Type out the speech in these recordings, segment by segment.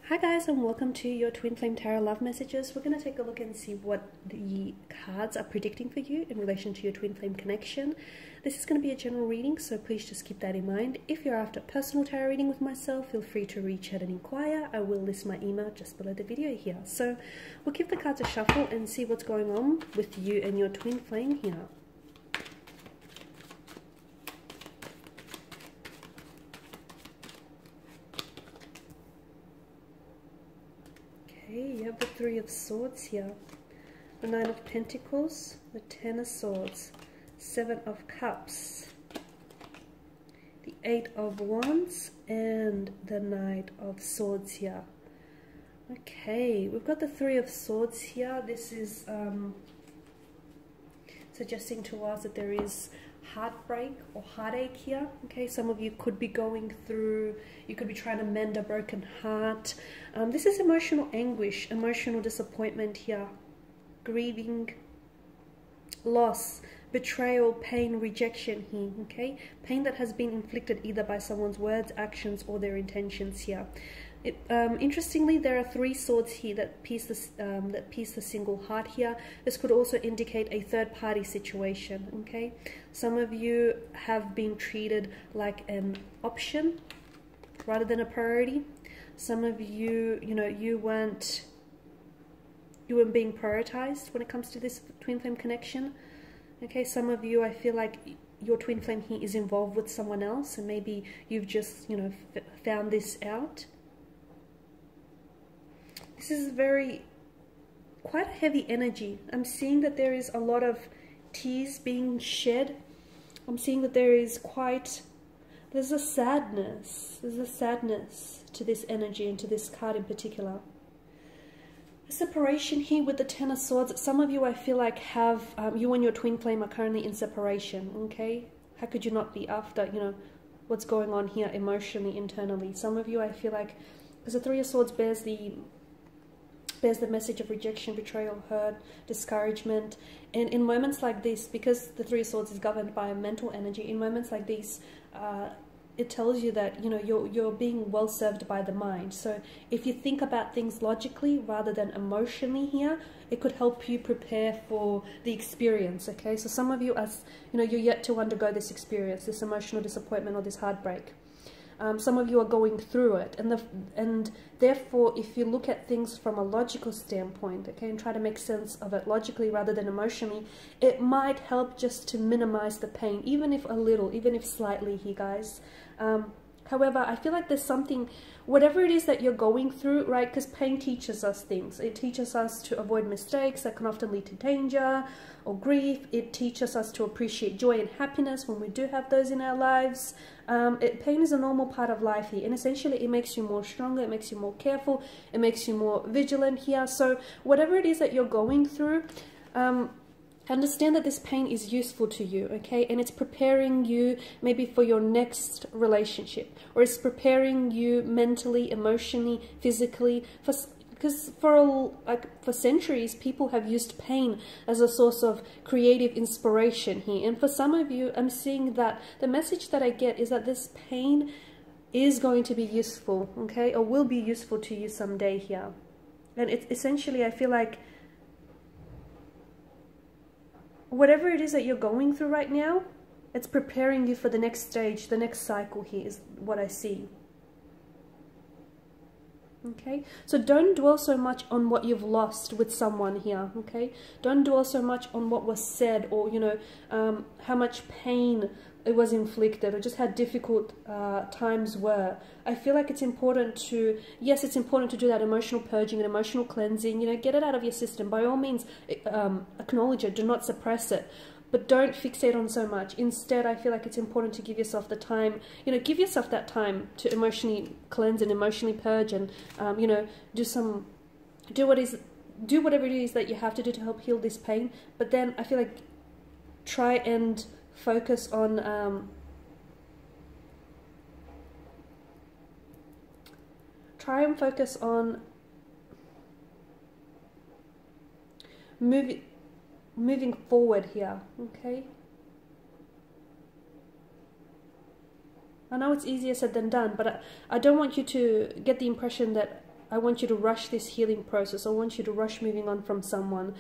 Hi guys, and welcome to your Twin Flame Tarot Love Messages. We're going to take a look and see what the cards are predicting for you in relation to your Twin Flame connection. This is going to be a general reading, so please just keep that in mind. If you're after personal tarot reading with myself, feel free to reach out and inquire. I will list my email just below the video here. So we'll give the cards a shuffle and see what's going on with you and your Twin Flame here. You have the Three of Swords here, the Nine of Pentacles, the Ten of Swords, Seven of Cups, the Eight of Wands, and the Knight of Swords here. Okay, we've got the Three of Swords here. This is suggesting to us that there is heartbreak or heartache here. Okay, some of you could be going through, you could be trying to mend a broken heart. This is emotional anguish, emotional disappointment here, grieving, loss, betrayal, pain, rejection here. Okay, pain that has been inflicted either by someone's words, actions, or their intentions here. Interestingly, there are three swords here that pierce the single heart here. This could also indicate a third-party situation. Okay, some of you have been treated like an option rather than a priority. Some of you, you weren't being prioritized when it comes to this twin flame connection. Okay, some of you, I feel like your twin flame here is involved with someone else, and maybe you've just, found this out. This is quite a heavy energy. I'm seeing that there is a lot of tears being shed. I'm seeing that there's a sadness. There's a sadness to this energy and to this card in particular. A separation here with the Ten of Swords. Some of you, I feel like, have, you and your twin flame are currently in separation, okay? How could you not be after, what's going on here emotionally, internally? Some of you, I feel like, because the Three of Swords bears the message of rejection, betrayal, hurt, discouragement. And in moments like this, because the Three of Swords is governed by a mental energy, in moments like these, it tells you that, you're being well served by the mind. So if you think about things logically rather than emotionally here, it could help you prepare for the experience, okay? So some of you, you're yet to undergo this experience, this emotional disappointment or this heartbreak. Some of you are going through it, and therefore, if you look at things from a logical standpoint, okay, and try to make sense of it logically rather than emotionally, it might help just to minimize the pain, even if a little, even if slightly here, guys. However, I feel like there's something, whatever it is that you're going through, right, because pain teaches us things. It teaches us to avoid mistakes that can often lead to danger or grief. It teaches us to appreciate joy and happiness when we do have those in our lives. Pain is a normal part of life here, and essentially it makes you more stronger, it makes you more careful, it makes you more vigilant here. So whatever it is that you're going through, understand that this pain is useful to you, okay? And it's preparing you maybe for your next relationship, or it's preparing you mentally, emotionally, physically, because for centuries, people have used pain as a source of creative inspiration here. And for some of you, I'm seeing that the message that I get is that this pain is going to be useful, okay? Or will be useful to you someday here. And it's essentially, I feel like, whatever it is that you're going through right now, it's preparing you for the next stage, the next cycle here is what I see. Okay, so don't dwell so much on what you've lost with someone here, okay? Don't dwell so much on what was said, or, how much pain it was inflicted, or just how difficult times were. I feel like it's important to, yes, it's important to do that emotional purging and emotional cleansing, get it out of your system. By all means, acknowledge it, do not suppress it. But don't fixate on so much. Instead, I feel like it's important to give yourself the time, give yourself that time to emotionally cleanse and emotionally purge, and, do whatever it is that you have to do to help heal this pain. But then I feel like try and focus on, moving forward here, okay? I know it's easier said than done, but I don't want you to get the impression that I want you to rush this healing process. I want you to rush moving on from someone.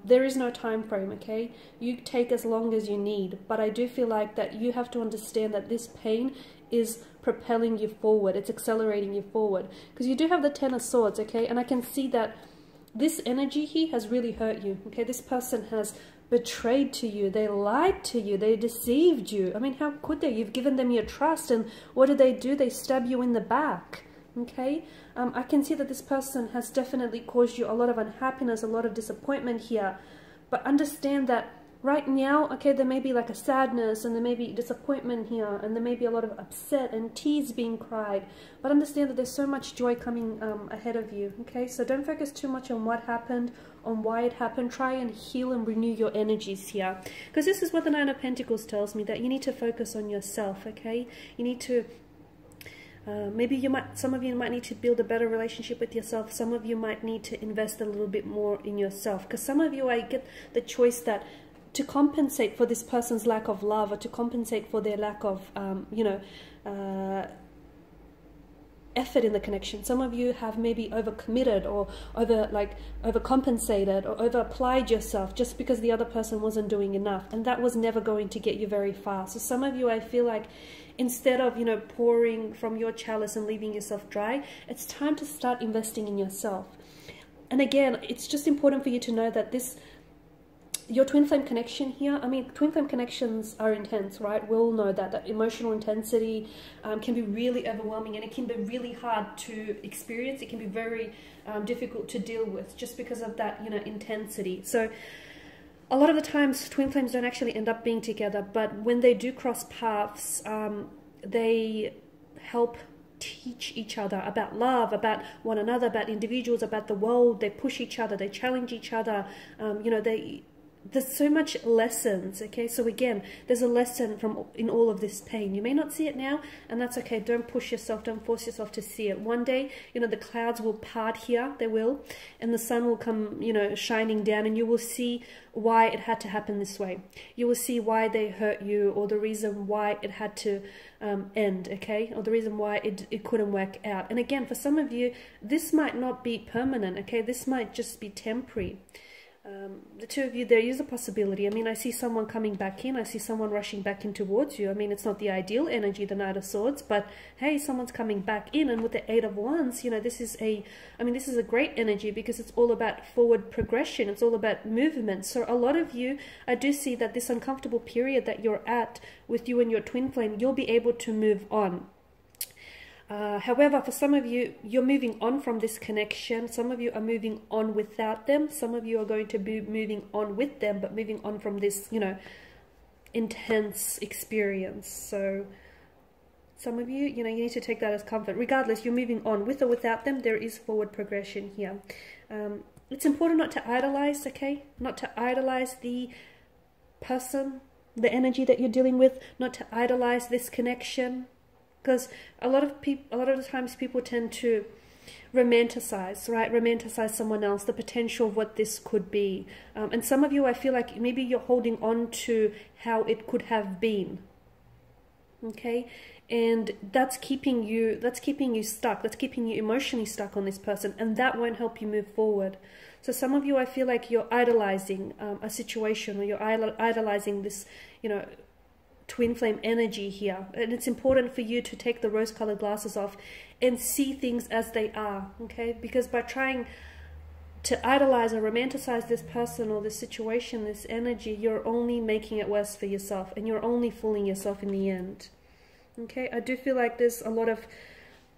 There is no time frame, okay? You take as long as you need. But I do feel like that you have to understand that this pain is propelling you forward. It's accelerating you forward. Because you do have the Ten of Swords, okay? And I can see that this energy here has really hurt you, okay? This person has betrayed to you. They lied to you. They deceived you. I mean, how could they? You've given them your trust, and what do? They stab you in the back. Okay, I can see that this person has definitely caused you a lot of unhappiness, a lot of disappointment here. But understand that right now, okay, there may be like a sadness, and there may be disappointment here, and there may be a lot of upset and tears being cried. But understand that there's so much joy coming ahead of you, okay? So don't focus too much on what happened, on why it happened. Try and heal and renew your energies here. Because this is what the Nine of Pentacles tells me, that you need to focus on yourself, okay? You need to maybe some of you might need to build a better relationship with yourself. Some of you might need to invest a little bit more in yourself. Because some of you, I get the choice that to compensate for this person's lack of love, or to compensate for their lack of, effort in the connection. Some of you have maybe overcommitted, or overcompensated, or over-applied yourself just because the other person wasn't doing enough. And that was never going to get you very far. So some of you, I feel like, instead of, pouring from your chalice and leaving yourself dry, it's time to start investing in yourself. And again, it's just important for you to know that your twin flame connection here, I mean, twin flame connections are intense, right? We all know that emotional intensity can be really overwhelming, and it can be really hard to experience. It can be very difficult to deal with just because of that, intensity. So a lot of the times twin flames don't actually end up being together, but when they do cross paths, they help teach each other about love, about one another, about individuals, about the world. They push each other, they challenge each other, there's so much lessons, okay? So again, there's a lesson in all of this pain. You may not see it now, and that's okay. Don't push yourself, don't force yourself to see it. One day, the clouds will part here, they will, and the sun will come, shining down, and you will see why it had to happen this way. You will see why they hurt you, or the reason why it had to end, okay? Or the reason why it couldn't work out. And again, for some of you, this might not be permanent, okay? This might just be temporary. The two of you, there is a possibility. I mean, I see someone coming back in. I see someone rushing back in towards you. I mean, it's not the ideal energy, the Knight of Swords, but hey, someone's coming back in. And with the Eight of Wands, this is a great energy, because it's all about forward progression. It's all about movement. So a lot of you, I do see that this uncomfortable period that you're at with you and your twin flame, you'll be able to move on. However, for some of you, you're moving on from this connection. Some of you are moving on without them. Some of you are going to be moving on with them, but moving on from this, intense experience. So some of you, you need to take that as comfort. Regardless, you're moving on with or without them. There is forward progression here. It's important not to idolize, okay? Not to idolize the person, the energy that you're dealing with. Not to idolize this connection. Because a lot of the times people tend to romanticize, right? Romanticize someone else, the potential of what this could be. And some of you, I feel like maybe you're holding on to how it could have been. Okay? And that's keeping you stuck. That's keeping you emotionally stuck on this person. And that won't help you move forward. So some of you, I feel like you're idolizing a situation, or you're idolizing this, twin flame energy here. And it's important for you to take the rose-colored glasses off and see things as they are, okay? Because by trying to idolize or romanticize this person or this situation, this energy, you're only making it worse for yourself, and you're only fooling yourself in the end, okay? I do feel like there's a lot of,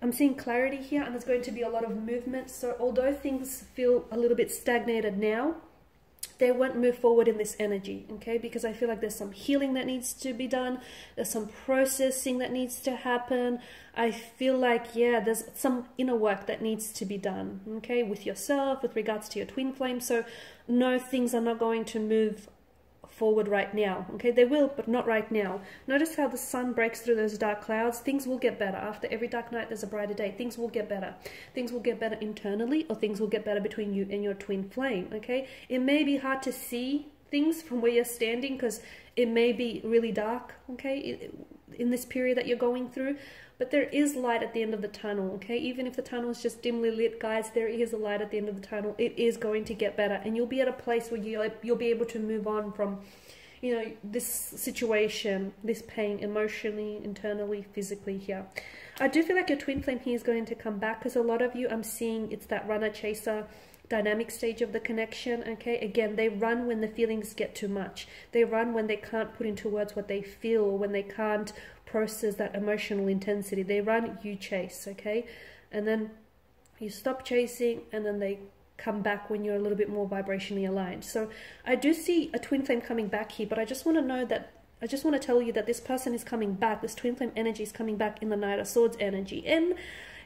I'm seeing clarity here, and there's going to be a lot of movement. So although things feel a little bit stagnated now, they won't move forward in this energy, okay? Because I feel like there's some healing that needs to be done. There's some processing that needs to happen. I feel like, yeah, there's some inner work that needs to be done, okay? With yourself, with regards to your twin flame. So no, things are not going to move forward right now, okay? They will, but not right now. Notice how the sun breaks through those dark clouds. Things will get better. After every dark night, there's a brighter day. Things will get better. Things will get better internally, or things will get better between you and your twin flame, okay? It may be hard to see things from where you're standing, because it may be really dark, okay, in this period that you're going through. But there is light at the end of the tunnel, okay? Even if the tunnel is just dimly lit, guys, there is a light at the end of the tunnel. It is going to get better, and you'll be at a place where you'll be able to move on from, you know, this situation, this pain, emotionally, internally, physically here. I do feel like your twin flame here is going to come back, because a lot of you, I'm seeing it's that runner-chaser dynamic stage of the connection, okay? Again, they run when the feelings get too much. They run when they can't put into words what they feel, or when they can't process that emotional intensity. They run, you chase, okay? And then you stop chasing, and then they come back when you're a little bit more vibrationally aligned. So I do see a twin flame coming back here, but I just want to know that, I just want to tell you that this person is coming back. This twin flame energy is coming back in the Knight of Swords energy. And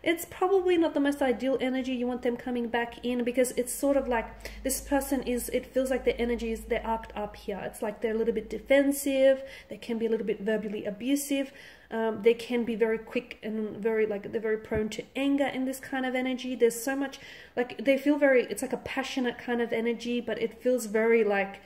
it's probably not the most ideal energy you want them coming back in, because it's sort of like this person is, it feels like their energy is, they're arced up here. It's like they're a little bit defensive. They can be a little bit verbally abusive. They can be very quick and very, like, they're very prone to anger in this kind of energy. There's so much, like, they feel very, it's like a passionate kind of energy, but it feels very like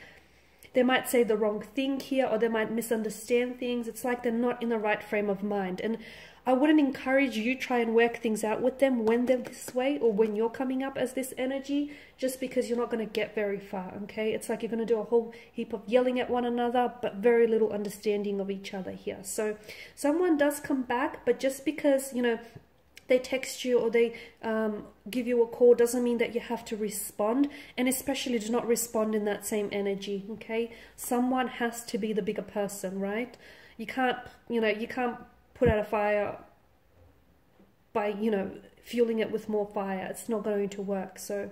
they might say the wrong thing here, or they might misunderstand things. It's like they're not in the right frame of mind. And I wouldn't encourage you try and work things out with them when they're this way, or when you're coming up as this energy, just because you're not going to get very far, okay? It's like you're going to do a whole heap of yelling at one another, but very little understanding of each other here. So someone does come back, but just because, you know, they text you or they give you a call doesn't mean that you have to respond, and especially do not respond in that same energy, okay? Someone has to be the bigger person, right? You can't, you know, you can't put out a fire by, you know, fueling it with more fire. It's not going to work. So,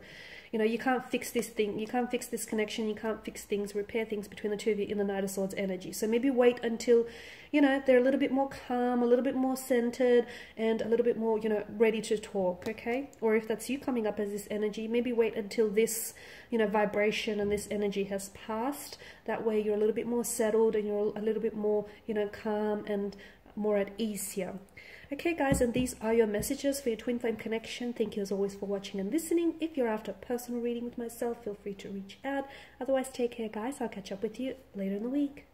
you know, you can't fix this thing, you can't fix this connection, you can't fix things, repair things between the two of you in the Knight of Swords energy. So maybe wait until, you know, they're a little bit more calm, a little bit more centered, and a little bit more, you know, ready to talk, okay? Or if that's you coming up as this energy, maybe wait until this, you know, vibration and this energy has passed. That way you're a little bit more settled, and you're a little bit more, you know, calm and more at ease here. Okay guys, and these are your messages for your twin flame connection. Thank you as always for watching and listening. If you're after a personal reading with myself, feel free to reach out. Otherwise, take care guys. I'll catch up with you later in the week.